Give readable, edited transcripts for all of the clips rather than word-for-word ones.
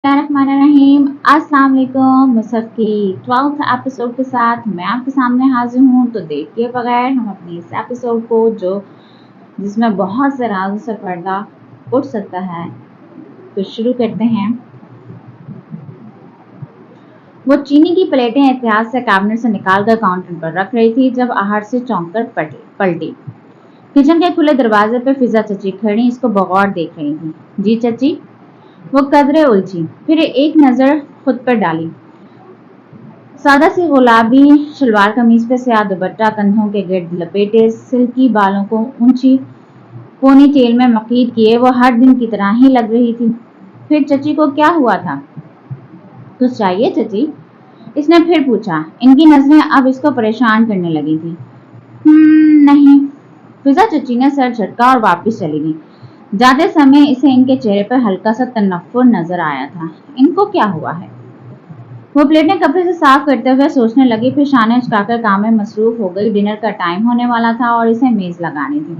रहीम अस्सलाम वालेकुम। मुसफ़ की 12th एपिसोड के साथ मैं आपके सामने हाजिर हूँ। तो देखिए बगैर हम अपनी इस एपिसोड को जिसमें बहुत से राज़ों से पर्दा उठ सकता है, तो शुरू करते हैं। वो चीनी की प्लेटें एहतियात से कैबिनेट से निकालकर काउंटर पर रख रही थी जब आहट से चौंक कर पलटी। किचन के खुले दरवाजे पर फिजा चची खड़ी इसको बगौर देख रही थी। जी चची, वो कदरे उलझी, फिर एक नजर खुद पर डाली। सादा सी गुलाबी शलवार कमीज पे स्याह दुपट्टा, कंधों के गिर्द लपेटे, सिल्की बालों को ऊंची पोनी टेल में मकीद किए वो हर दिन की तरह ही लग रही थी। फिर चची को क्या हुआ था? कुछ चाहिए चची? इसने फिर पूछा। इनकी नजरें अब इसको परेशान करने लगी थी। नहीं, फिजा चची ने सर झटका और वापस चली गई। जाते समय इसे इनके चेहरे पर हल्का सा तनफ्फुर नजर आया था। इनको क्या हुआ है? वो प्लेटें कपड़े से साफ करते हुए सोचने लगी, फिर शाने चुकाकर काम में मसरूफ हो गई। डिनर का टाइम होने वाला था और इसे मेज लगानी थी।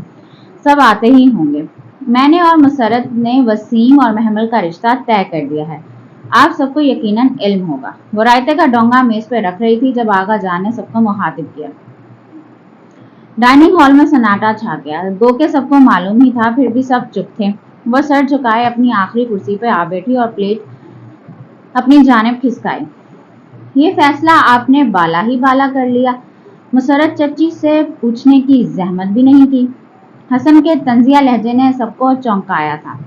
सब आते ही होंगे। मैंने और मुसरत ने वसीम और महमल का रिश्ता तय कर दिया है। आप सबको यकीनन इल्म होगा। वो रायते का डोंगा मेज पर रख रही थी जब आगा जान ने सबको मुखातिब किया। डाइनिंग हॉल में सन्नाटा छा गया। गो के सबको मालूम ही था, फिर भी सब चुप थे। वह सर झुकाए अपनी आखिरी कुर्सी पर आ बैठी और प्लेट अपनी जानिब खिसकाई। ये फैसला आपने बाला ही बाला कर लिया। मुसरत चची से पूछने की जहमत भी नहीं की। हसन के तंजिया लहजे ने सबको चौंकाया था।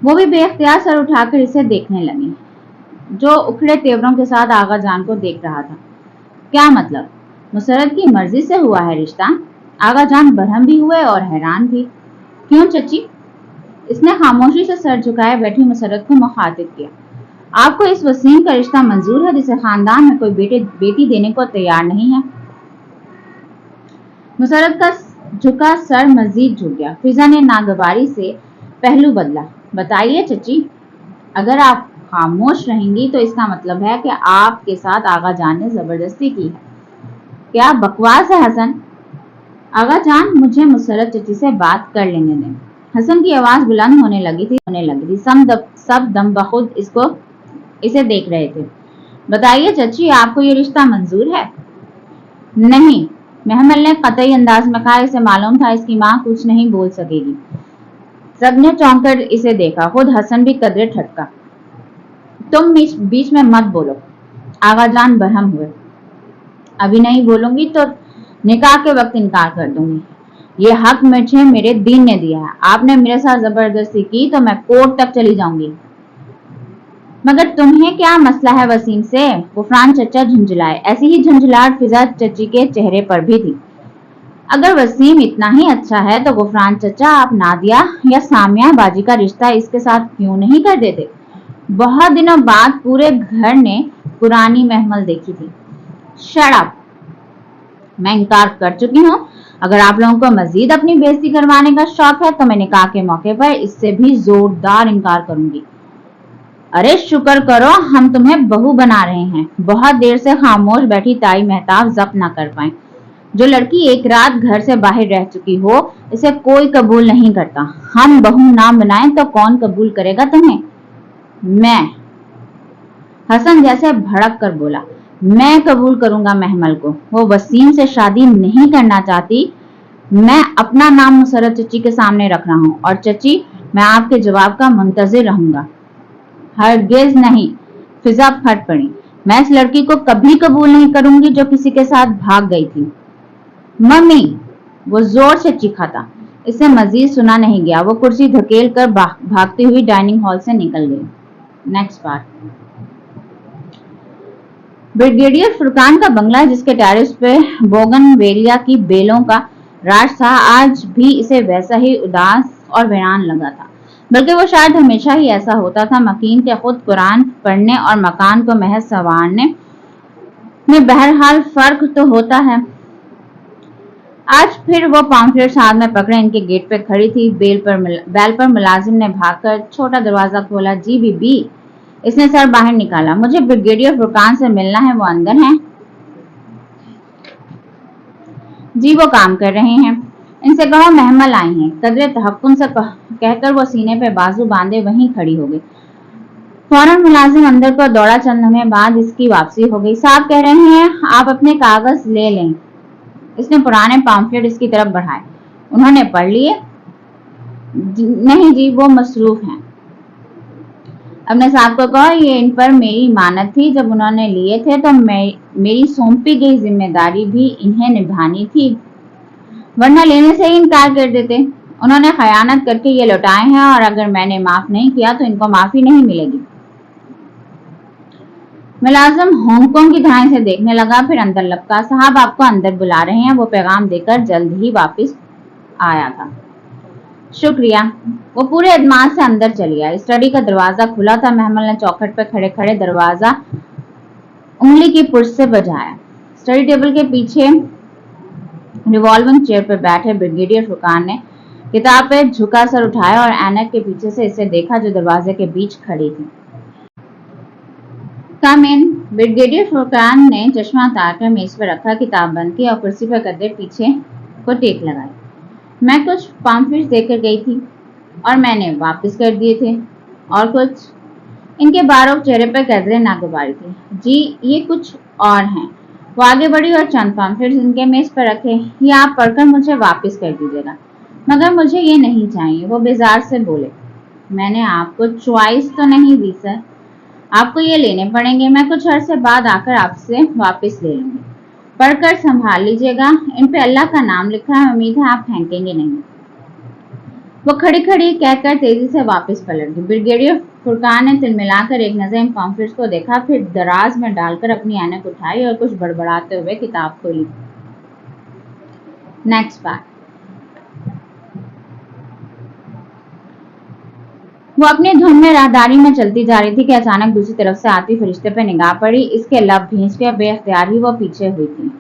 वो भी बेख्तियार सर उठाकर इसे देखने लगी, जो उखड़े तेवरों के साथ आगा जान को देख रहा था। क्या मतलब? मुसरत की मर्जी से हुआ है रिश्ता? आगा जान बरहम भी हुए और हैरान भी। क्यों चची? इसने खामोशी से सर झुकाए बैठी मुसरत को मुखातिब किया। आपको इस वसीम का रिश्ता मंजूर है जिसे खानदान में कोई बेटी देने को तैयार नहीं है? मुसरत का झुका सर मजीद झुक गया। फिजा ने नागवारी से पहलू बदला। बताइए चची, अगर आप खामोश रहेंगी तो इसका मतलब है कि आपके साथ आगा जान ने जबरदस्ती की है। क्या बकवास है हसन? आगा जान, मुझे मुसरत चची से बात कर लेने दें। हसन की आवाज बुलंद होने लगी थी। सब दम बखुद इसे देख रहे थे। बताइए चची, आपको ये रिश्ता मंजूर है? नहीं, महमल ने कतई अंदाज में कहा। इसे मालूम था इसकी मां कुछ नहीं बोल सकेगी। सबने चौंक कर इसे देखा। खुद हसन भी कदरे ठटका। तुम बीच में मत बोलो। आगा जान बरहम हुए। अभी नहीं बोलूंगी तो निकाह के वक्त इनकार कर दूंगी। ये हक मुझे मेरे दीन ने दिया है। आपने मेरे साथ जबरदस्ती की तो मैं कोर्ट तक चली जाऊंगी। मगर तुम्हें क्या मसला है वसीम से? गुफरान चचा झुंझलाए। ऐसी ही झुंझलाहट फिजा चची के चेहरे पर भी थी। अगर वसीम इतना ही अच्छा है तो गुफरान चचा आप नादिया या सामिया बाजी का रिश्ता इसके साथ क्यों नहीं कर देते? बहुत दिनों बाद पूरे घर ने पुरानी महमल देखी थी। Shut up! मैं इनकार कर चुकी हूँ। अगर आप लोगों को मजीद अपनी बेइज्जती करवाने का शौक है तो मैं निकाह के मौके पर इससे भी जोरदार इनकार करूंगी। अरे शुक्र करो हम तुम्हें बहू बना रहे हैं। बहुत देर से खामोश बैठी ताई मेहताब जब्त न कर पाए। जो लड़की एक रात घर से बाहर रह चुकी हो इसे कोई कबूल नहीं करता। हम बहू ना बनाएं तो कौन कबूल करेगा तुम्हें? मैं। हसन जैसे भड़क कर बोला। मैं कबूल करूंगा महमल को। वो वसीम से शादी नहीं करना चाहती। मैं अपना नाम मुसरत चची के सामने रख रहा हूँ और चची, मैं आपके जवाब का मुंतजिर रहूंगा। हरगिज नहीं। फिजा फट पड़ी। मैं इस लड़की को कभी कबूल नहीं करूंगी जो किसी के साथ भाग गई थी। मम्मी! वो जोर से चीखा था। इसे मजीद सुना नहीं गया। वो कुर्सी धकेल कर भागती हुई डाइनिंग हॉल से निकल गई। Next part. ब्रिगेडियर फुरकान का बंगला, जिसके टेरेस पे बोगनवेलिया की बेलों का राज था, आज भी इसे वैसा ही उदास और वीरान लगा था। बल्कि वो शायद हमेशा ही ऐसा होता था। मकीन के खुद कुरान पढ़ने और मकान को महज संवारने में बहरहाल फर्क तो होता है। आज फिर वो पॉम्फलेट्स हाथ में पकड़े इनके गेट पे खड़ी थी। बैल पर मुलाजिम ने भागकर छोटा दरवाजा खोला। जी बीबी। इसने सर बाहर निकाला। मुझे ब्रिगेडियर फुरकान से मिलना है। वो अंदर हैं? जी, वो काम कर रहे हैं। इनसे कहो महमल आई हैं। कदरे तहक्कुम से कहकर वो सीने पे बाजू बांधे वहीं खड़ी हो गई। फौरन मुलाजिम अंदर को दौड़ा। चंद लम्हे बाद इसकी वापसी हो गई। साहब कह रहे हैं आप अपने कागज ले लें। इसने पुराने पॉम्फलेट इसकी तरफ बढ़ाए। उन्होंने पढ़ लिए? नहीं जी, वो मसरूफ हैं। अपने साहब को कहो ये इन पर मेरी मानत थी। जब उन्होंने लिए थे तो मेरी सौंपी गई जिम्मेदारी भी इन्हें निभानी थी, वरना लेने से ही इनकार कर देते। उन्होंने खयानत करके ये लौटाए हैं और अगर मैंने माफ नहीं किया तो इनको माफी नहीं मिलेगी। मुलाजिम हांगकांग की तरह से देखने लगा, फिर अंदर लपका। साहब आपको अंदर बुला रहे हैं। वो पैगाम देकर जल्द ही वापस आया था। शुक्रिया। वो पूरे एतमाद से अंदर चली आई। स्टडी का दरवाजा खुला था। महमल ने चौखट पर खड़े खड़े दरवाजा उंगली की पुर्श से बजाया। स्टडी टेबल के पीछे रिवॉल्विंग चेयर पर बैठे ब्रिगेडियर फुरकान ने किताब पे झुका सर उठाया और ऐनक के पीछे से इसे देखा जो दरवाजे के बीच खड़ी थी। कम इन। ब्रिगेडियर फुरकान ने चश्मा उतारकर मेज पर रखा, किताब बंद की और कुर्सी पर कदरे पीछे को टेक लगाई। मैं कुछ पॉम्फलेट्स देकर गई थी और मैंने वापस कर दिए थे, और कुछ। इनके बारों चेहरे पर कदरे नागवारी थी। जी ये कुछ और हैं। वो आगे बढ़ी और चंद पॉम्फलेट्स इनके मेज पर रखे। ये आप पढ़कर मुझे वापस कर दीजिएगा। मगर मुझे ये नहीं चाहिए, वो बेजार से बोले। मैंने आपको चॉइस तो नहीं दी सर, आपको ये लेने पड़ेंगे। मैं कुछ अरसे बाद आकर आपसे वापस ले लूंगी। पढ़कर संभाल लीजिएगा, इन पे अल्लाह का नाम लिखा है, उम्मीद है आप फेंकेंगे नहीं। वो खड़ी खड़ी कहकर तेजी से वापस पलट गई। ब्रिगेडियर फुरकान ने तिलमिलाकर एक नजर इन पॉम्फलेट्स को देखा, फिर दराज में डालकर अपनी ऐनक उठाई और कुछ बड़बड़ाते हुए किताब खोली। Next part. वो अपनी धुन में राहदारी में चलती जा रही थी कि अचानक दूसरी तरफ से आती फरिश्ते पे निगाह पड़ी। इसके लब भींच के बेख्तियार ही वो पीछे हुई थी।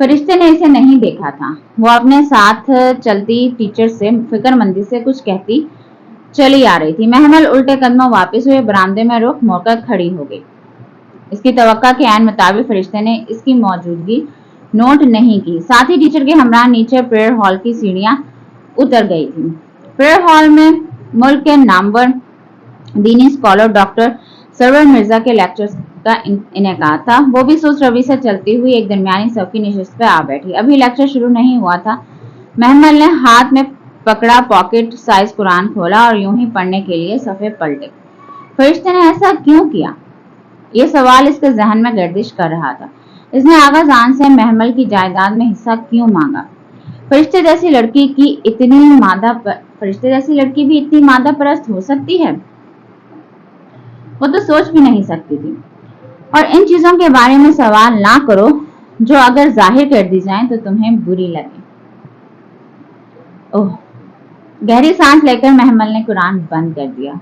फरिश्ते ने इसे नहीं देखा था। वो अपने साथ चलती टीचर से फिक्रमंदी से कुछ कहती चली आ रही थी। महमल उल्टे कदमों वापस हुए, बरामदे में रुख मोड़कर खड़ी हो गई। इसकी तवक्का के ऐन मुताबिक फरिश्ते ने इसकी मौजूदगी नोट नहीं की। साथ ही टीचर के हमरा नीचे प्रेयर हॉल की सीढ़ियां उतर गई थी। प्रेयर हॉल में मुल्क के नामवर दीनी स्कॉलर डॉक्टर सरवर मिर्जा के लेक्चर्स का इनेकाद था। वो भी सुस्त रवि से चलती हुई एक दरमियानी सब की नशिस्त पे आ बैठी। अभी लेक्चर शुरू नहीं हुआ था। महमल ने हाथ में पकड़ा पॉकेट साइज कुरान खोला और यूं ही पढ़ने के लिए सफ़े पलटे। फरिश्ते ने ऐसा क्यों किया? ये सवाल इसके जहन में गर्दिश कर रहा था। इसने आगा जान से महमल की जायदाद में हिस्सा क्यों मांगा? फरिश्ते जैसी लड़की भी इतनी मादा परस्त हो सकती है? वो तो सोच भी नहीं सकती थी। और इन चीजों के बारे में सवाल ना करो जो अगर जाहिर कर दी जाएं तो तुम्हें बुरी लगे। ओह। गहरी सांस लेकर महमल ने कुरान बंद कर दिया।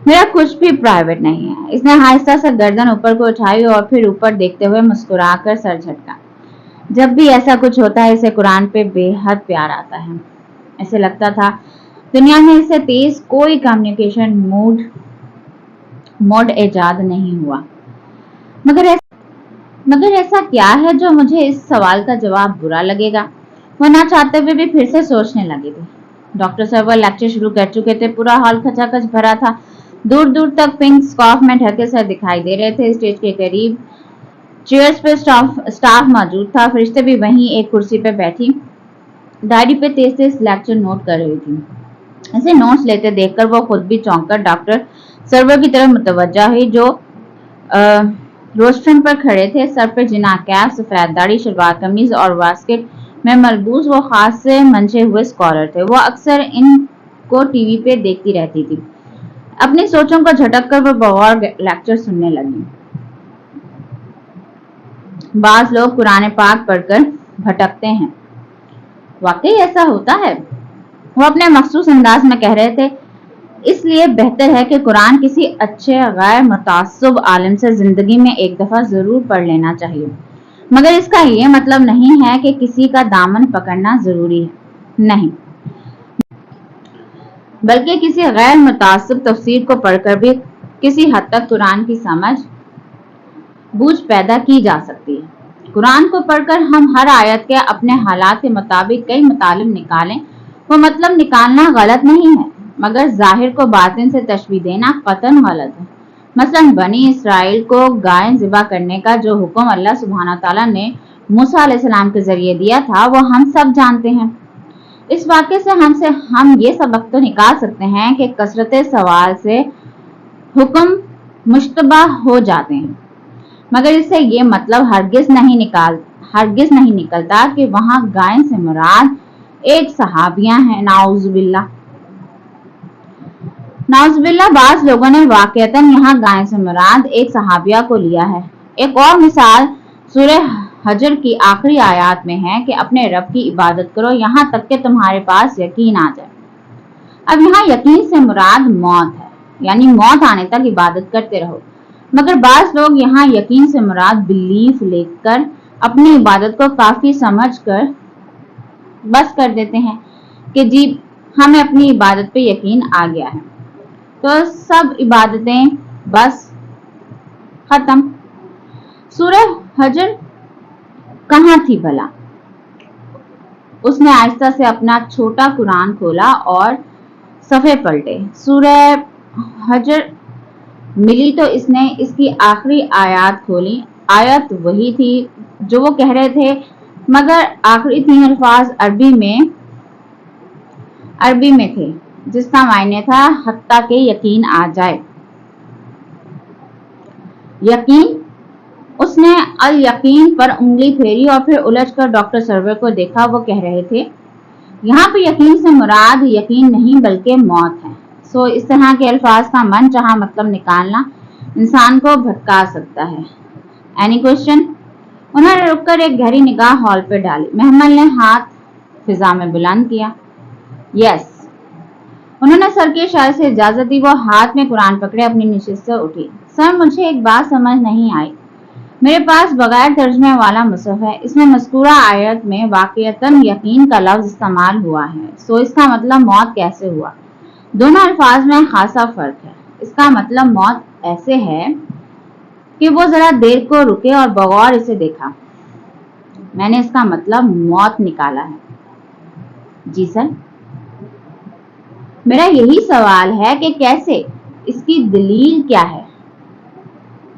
मेरा कुछ भी प्राइवेट नहीं है। इसने आहिस्ता से गर्दन ऊपर को उठाई और फिर ऊपर देखते हुए मुस्कुराकर सर झटका। जब भी ऐसा कुछ होता है इसे कुरान पे बेहद प्यार आता है। ऐसे लगता था दुनिया में इससे तेज कोई कम्युनिकेशन मोड इजाद नहीं हुआ। मगर ऐसा क्या है जो मुझे इस सवाल का जवाब बुरा लगेगा? वो ना चाहते हुए भी फिर से सोचने लगी थी। डॉक्टर सरवर लेक्चर शुरू कर चुके थे। पूरा हॉल खचाखच भरा था। दूर दूर तक पिंक स्कार्फ में ढके सर दिखाई दे रहे थे। स्टेज के करीब चेयर्स पे स्टाफ मौजूद था। फरिश्ते भी वहीं एक कुर्सी पे बैठी डायरी पे तेज तेज लेक्चर नोट कर रही थी। ऐसे नोट्स लेते देखकर वो खुद भी चौंककर डॉक्टर सर्वर की तरफ मुतवज्जा हुई जो रोस्ट्रम पर खड़े थे। सर पर जिना कैप, सफेद दाढ़ी, शलवार कमीज और वास्केट में मलबूस वो खास से मंचे हुए स्कॉलर थे। वो अक्सर इनको टीवी पे देखती रहती थी। अपनी सोचों को झटक कर वो बगौर लेक्चर सुनने लगी। बाज लोग कुरान पाक पढ़कर भटकते हैं। वाकई ऐसा होता है? वो अपने मखसूस अंदाज में कह रहे थे। इसलिए बेहतर है कि कुरान किसी अच्छे गैर मुतास्सिब आलिम से जिंदगी में एक दफा जरूर पढ़ लेना चाहिए। मगर इसका ये मतलब नहीं है कि किसी का दामन पकड़ना जरूरी है, नहीं, बल्कि किसी गैर मुतास्सिब तफसीर को पढ़कर भी किसी हद तक कुरान की समझ बूझ पैदा की जा सकती है। कुरान को पढ़कर हम हर आयत के अपने हालात के मुताबिक कई मतलब निकालें, वो मतलब निकालना गलत नहीं है, मगर जाहिर को बातिन से तशबीह देना कतन गलत है। मसलन बनी इसराइल को गाय ज़िबा करने का जो हुक्म अल्लाह सुब्हाना तआला ने मूसा अलैहिस्सलाम के जरिए दिया था वो हम सब जानते हैं। इस वाक़े से हम ये सबक तो निकाल सकते हैं कि कसरत सवाल से हुक्म मुश्तबा हो जाते हैं, मगर इससे ये मतलब हरगिज नहीं निकलता कि वहां गाय से मुराद एक सहाबियां हैं। नाउजुबिल्लाह बाज लोगों ने वाक़तन यहाँ गाय से मुराद एक सहाबिया को लिया है। एक और मिसाल सूरह हजर की आखिरी आयत में है कि अपने रब की इबादत करो यहाँ तक कि तुम्हारे पास यकीन आ जाए। अब यहाँ यकीन से मुराद मौत है, यानी मौत आने तक इबादत करते रहो, मगर बाज लोग यहाँ यकीन से मुराद बिलीफ लेकर अपनी इबादत को काफी समझकर बस कर देते हैं कि जी हमें अपनी इबादत पे यकीन आ गया है, तो सब इबादतें बस खत्म। सूरह हजर कहाँ थी भला? उसने आहिस्ता से अपना छोटा कुरान खोला और सफ़े पलटे। सूरह हजर मिली तो इसने इसकी आखिरी आयत खोली। आयत वही थी जो वो कह रहे थे, मगर आखिरी 3 अल्फाज अरबी में थे, जिसका मायने था हत्ता के यकीन आ जाए। यकीन। उसने अल यकीन पर उंगली फेरी और फिर उलझकर डॉक्टर सर्वर को देखा। वो कह रहे थे यहाँ पे यकीन से मुराद यकीन नहीं बल्कि मौत है। सो इस तरह के अल्फाज का मन चाहा मतलब निकालना इंसान को भटका सकता है। Any question? उन्होंने रुककर एक गहरी निगाह हॉल पे डाली। महमल ने हाथ फिजा में बुलंद किया। यस। उन्होंने सर के इशारे से इजाजत दी। वो हाथ में कुरान पकड़े अपनी नशिस्त से उठी। सर, मुझे एक बात समझ नहीं आई। मेरे पास बगैर तर्जुमे वाला मुसहफ है। इसमें मज़कूरा आयत में वाक़ियतन यकीन का लफ्ज इस्तेमाल हुआ है, सो इसका मतलब मौत कैसे हुआ? दोनों अल्फाज में खासा फर्क है। इसका मतलब मौत ऐसे है कि वो जरा देर को रुके और बगौर इसे देखा। मैंने इसका मतलब मौत निकाला है। जी सर। मेरा यही सवाल है कि कैसे, इसकी दलील क्या है?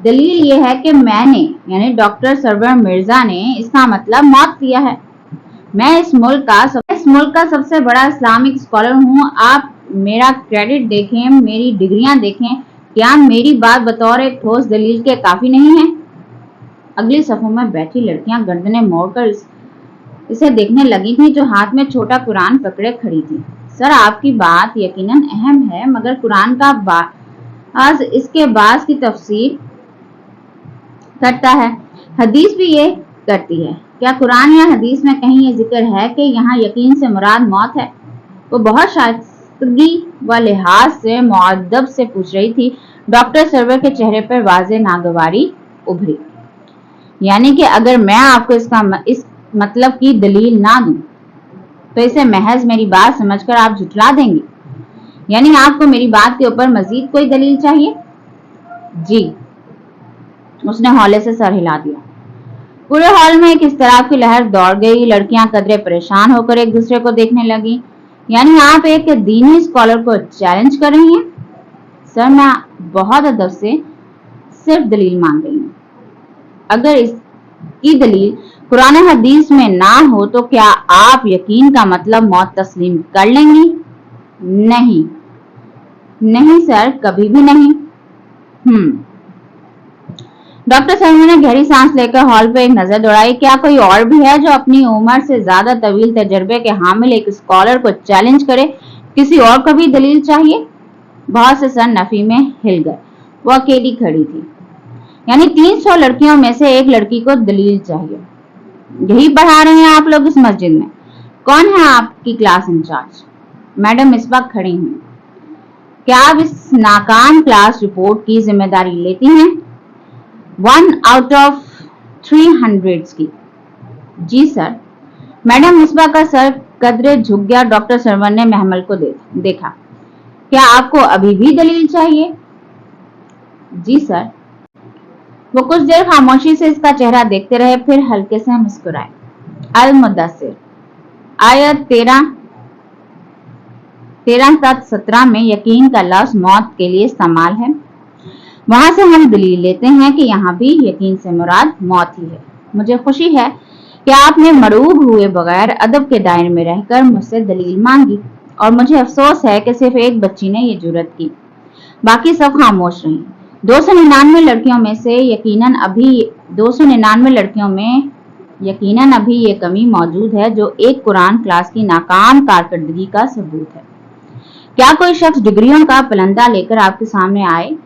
दलील ये है कि मैंने यानी डॉक्टर सरवर मिर्जा ने इसका मतलब मौत किया है। मैं इस मुल्क का सबसे बड़ा इस्लामिक स्कॉलर हूँ। आप मेरा क्रेडिट देखें, मेरी डिग्रियां देखें, क्या मेरी बात बतौर एक ठोस दलील के काफी नहीं है? अगली सफों में बैठी लड़कियां गर्दनें मोड़कर इसे देखने लगी थी, जो हाथ में छोटा कुरान पकड़े खड़ी थी। सर, आपकी बात यकीनन अहम है, मगर कुरान का बाज इसके बाज की तफसीर करता है, हदीस भी ये करती है। क्या कुरान या हदीस में कहीं ये जिक्र है कि यहाँ यकीन से मुराद मौत है? वो बहुत शाइस्तगी व लिहाज से मुअद्दब से पूछ रही थी। डॉक्टर सर्वर के चेहरे पर वाज़े नागवारी उभरी। यानी कि अगर मैं आपको इस मतलब की दलील ना दूं, तो इसे महज मेरी बात समझकर आप झुठला देंगी? यानी आपको मेरी बात के ऊपर मजीद कोई दलील चाहिए? जी। उसने हौले से सर हिला दिया। पूरे हॉल में एक इज़्तिराब की लहर दौड़ गई। लड़कियां कदरे परेशान होकर एक दूसरे को देखने लगी। यानी आप एक दीनी स्कॉलर को चैलेंज कर रही हैं? सर, मैं बहुत अदब से सिर्फ दलील मांग रही हूँ। अगर इसकी दलील कुरान हदीस में ना हो तो क्या आप यकीन का मतलब मौत तस्लीम कर लेंगी? नहीं, नहीं सर, कभी भी नहीं। डॉक्टर शर्मा ने गहरी सांस लेकर हॉल पे एक नजर दौड़ाई। क्या कोई और भी है जो अपनी उम्र से ज्यादा तवील तजर्बे के हामिल एक स्कॉलर को चैलेंज करे? किसी और को भी दलील चाहिए? बहुत से सर नफी में हिल गए। वो अकेली खड़ी थी। यानी 300 लड़कियों में से एक लड़की को दलील चाहिए। यही पढ़ा रहे हैं आप लोग इस मस्जिद में? कौन है आपकी क्लास इंचार्ज? मैडम मिसबा खड़ी हुई। क्या आप इस नाकाम क्लास रिपोर्ट की जिम्मेदारी लेती हैं? 1 आउट ऑफ 300 की। जी सर। मैडम मिसबा का सर कदरे झुक गया। डॉक्टर सरवर ने महमल को देखा। क्या आपको अभी भी दलील चाहिए? जी सर। वो कुछ देर खामोशी से इसका चेहरा देखते रहे, फिर हल्के से मुस्कुराए। अल-मुद्दस्सिर आयत 13-17 में यकीन का लफ्ज मौत के लिए इस्तेमाल है। वहां से हम दलील लेते हैं कि यहाँ भी यकीन से मुराद मौत ही है। मुझे खुशी है कि आपने मरूब हुए बगैर अदब के दायरे में रहकर मुझसे दलील मांगी, और मुझे अफसोस है कि सिर्फ एक बच्ची ने ये जुर्रत की, बाकी सब खामोश रहीं। 299 लड़कियों में यकीनन अभी ये कमी मौजूद है जो एक कुरान क्लास की नाकाम कारकर्दगी का सबूत है। क्या कोई शख्स डिग्रियों का पलंदा लेकर आपके सामने आए,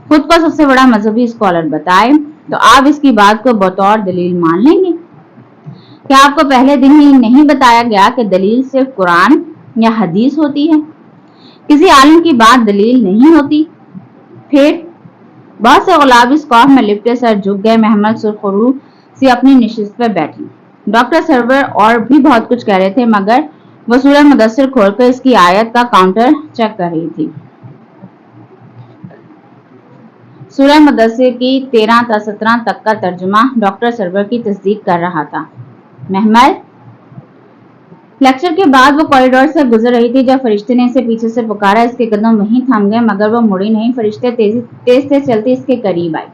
खुद को सबसे बड़ा मजहबी स्कॉलर बताए, तो आप इसकी बात को बतौर दलील मान लेंगे? क्या आपको पहले दिन ही नहीं बताया गया कि दलील सिर्फ कुरान या हदीस होती है, किसी आलिम की बात दलील नहीं होती? फिर बहुत से गुलाब इस कौफ में लिपटे सर झुक गए। महमल सुरखरू सी अपनी निशिस्त पर बैठी। डॉक्टर सरवर और भी बहुत कुछ कह रहे थे, मगर वो सूरह मुदस्सिर खोलकर इसकी आयत का काउंटर चेक कर रही थी। सूरह मुदस्सिर की 13 से 17 तक का तर्जुमा डॉक्टर सरवर की तस्दीक कर रहा था। महमल, लेक्चर के बाद वो कॉरिडोर से गुजर रही थी जब फरिश्ते ने इसे पीछे से पुकारा। इसके कदम वहीं थम गए, मगर वो मुड़ी नहीं। फरिश्ते तेज चलती इसके करीब आई।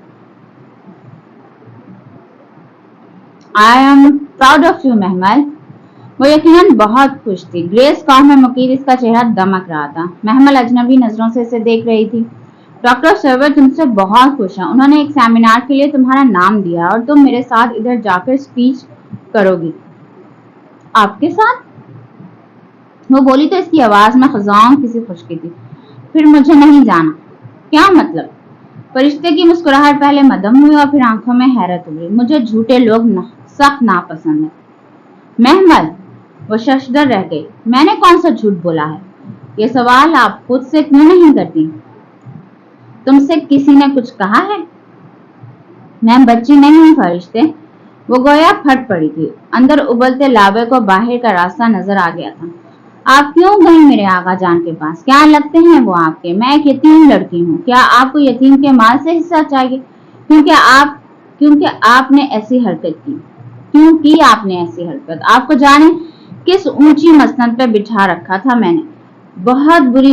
I am proud of you Mahmal. वो यकीनन बहुत खुश थी। ग्रेस कॉफ में मुकीद इसका चेहरा दमक रहा था। महमल अजनबी नजरों से इसे देख रही थी। डॉक्टर सर्वर तुमसे बहुत खुश हैं। उन्होंने एक सेमिनार के लिए तुम्हारा नाम दिया और तुम मेरे साथ इधर जाकर स्पीच करोगी। आपके साथ? वो बोली तो इसकी आवाज में खजाओं किसी खुशकी थी। फिर मुझे नहीं जाना। क्या मतलब? फरिश्ते की मुस्कुराहट पहले मदम हुई और फिर आंखों में हैरत उभरी। मुझे झूठे लोग सख्त नापसंद है। महमल, वो शशदर रह गई। मैंने कौन सा झूठ बोला है? ये सवाल आप खुद से क्यों नहीं करती? तुमसे किसी ने कुछ कहा है? मैं बच्ची नहीं हूँ फरिश्ते। वो गोया फट पड़ी थी। अंदर उबलते लावे को बाहर का रास्ता नजर आ गया था। आप क्यों गई मेरे आगा जान के पास? क्या लगते हैं वो आपके? मैं एक यतीम लड़की हूँ। क्या आपको यतीम के माल से हिस्सा चाहिए? क्योंकि आपने ऐसी हरकत की। क्यों की आपने ऐसी हरकत? आपको जाने किस ऊंची मसनद पे बिठा रखा था मैंने। बहुत बुरी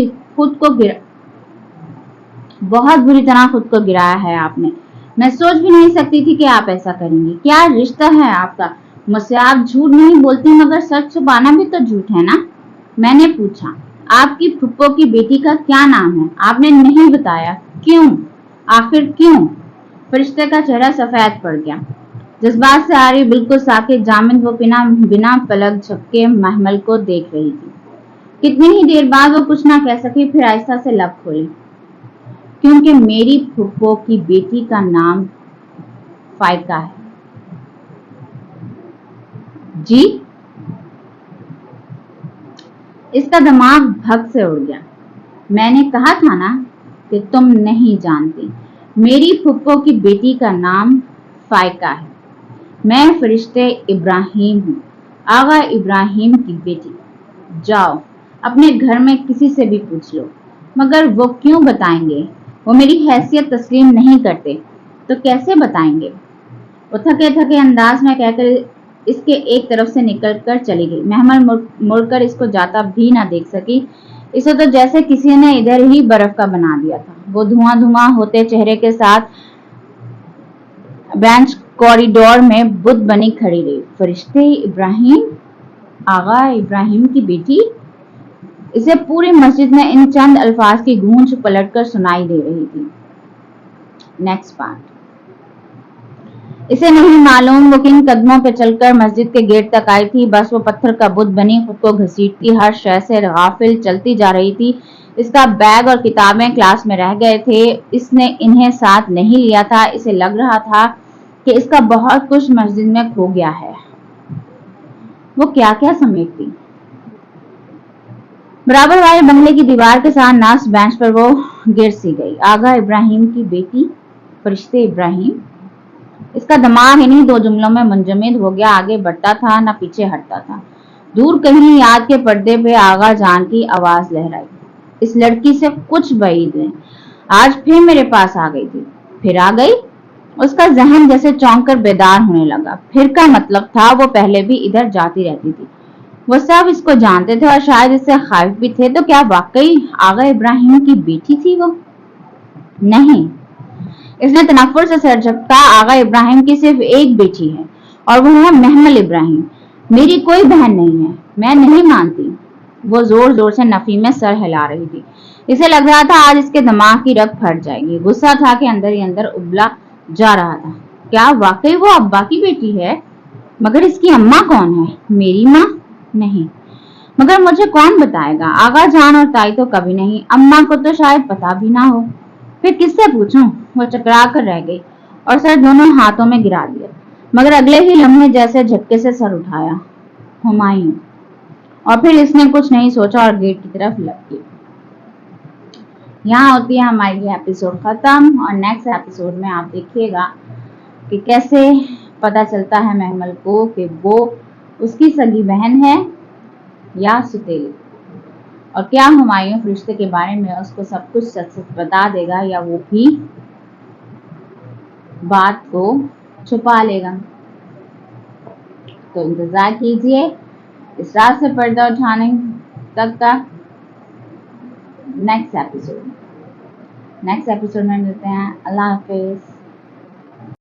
तरह खुद को गिराया है आपने। मैं सोच भी नहीं सकती थी कि आप ऐसा करेंगी। क्या रिश्ता है आपका? मुझसे आप झूठ नहीं बोलती, मगर सच छुपाना भी तो झूठ है ना? मैंने पूछा, आपकी फुप्पो की बेटी का क्या नाम है? आपने नहीं बताया। क्यों? आखिर क्यों? फरिश्ते का चेहरा सफेद पड़ गया। जज्बात से आ रही बिल्कुल साकित जामिद वो बिना पलक झपके महमल को देख रही थी। कितनी ही देर बाद वो कुछ ना कह सकी, फिर आहिस्ता से लब खोली। क्योंकि मेरी फुप्पो की बेटी का नाम फाइका है। जी? इसका दिमाग भग से उड़ गया। मैंने कहा था ना कि तुम नहीं जानती। मेरी फुप्पो की बेटी का नाम फाइका है। मैं फरिश्ते इब्राहिम हूँ, आगा इब्राहिम की बेटी। जाओ अपने घर में किसी से भी पूछ लो। मगर वो क्यों बताएंगे? वो मेरी हैसियत तस्लीम नहीं करते तो कैसे बताएंगे? वो थके थके अंदाज में कहकर इसके एक तरफ से निकलकर चली गई। महमल मुड़कर इसको जाता भी ना देख सकी। इसे तो जैसे किसी ने इधर ही बर्फ का बना दिया था। वो धुआं होते चेहरे के साथ बेंच कॉरिडोर में बुत बनी खड़ी रही। फरिश्ते इब्राहिम, आगा इब्राहिम की बेटी। इसे पूरी मस्जिद में इन चंद अल्फाज की गूंज पलटकर सुनाई दे रही थी। Next part. इसे नहीं मालूम वो किन कदमों पे चलकर मस्जिद के गेट तक आई थी। बस वो पत्थर का बुत बनी खुद को घसीटती हर शय से गाफिल चलती जा रही थी। इसका बैग और किताबें क्लास में रह गए थे। इसने इन्हें साथ नहीं लिया था। इसे लग रहा था कि इसका बहुत कुछ मस्जिद में खो गया है। वो क्या क्या समेटती। बराबर वाले बंगले की दीवार के साथ नास बेंच पर वो गिर सी गई। आगा इब्राहिम की बेटी, फरिश्ते इब्राहिम। इसका दिमाग इन्हीं दो जुमलों में मुंजमद हो गया। आगे बढ़ता था न पीछे हटता था। दूर कहीं याद के पर्दे पे आगा जान की आवाज लहराई। इस लड़की से कुछ बईद है। आज फिर मेरे पास आ गई थी। फिर आ गई? उसका जहन जैसे चौंक कर बेदार होने लगा। फिर का मतलब था वो पहले भी इधर जाती रहती थी, वो सब इसको जानते थे और शायद इससे खाइफ भी थे। तो क्या वाकई आगा इब्राहिम की बेटी थी वो? नहीं, इसने तनफ्फुर से सर झटका। आगा इब्राहिम की सिर्फ एक बेटी है और वो है महमल इब्राहिम। मेरी कोई बहन नहीं है, मैं नहीं मानती। वो जोर जोर से नफी में सर हिला रही थी। इसे लग रहा था आज इसके दिमाग की रग फट जाएगी। गुस्सा था कि अंदर ही अंदर उबला जा रहा था। क्या वाकई वो अब्बा की बेटी है? मगर इसकी अम्मा कौन है? मेरी माँ? नहीं। मगर मुझे कौन बताएगा? आगा जान और ताई तो कभी नहीं, अम्मा को तो शायद पता भी ना हो। फिर किससे पूछूं? वो चकरा कर रह गई और सर दोनों हाथों में गिरा दिया। मगर अगले ही लम्हे जैसे झटके से सर उठाया। हुमायूं। और फिर इसने कुछ नहीं सोचा और गेट की तरफ लग गई। यहाँ होती है हमारी ये एपिसोड खत्म और नेक्स्ट एपिसोड में आप देखिएगा कि कैसे पता चलता है महमल को कि वो उसकी सगी बहन है या सुतेली, और क्या हुमायूं रिश्ते के बारे में उसको सब कुछ सच सच बता देगा या वो भी बात को छुपा लेगा। तो इंतजार कीजिए इस रात से पर्दा उठाने तक का नेक्स्ट एपिसोड में मिलते हैं। अल्लाह हाफिज।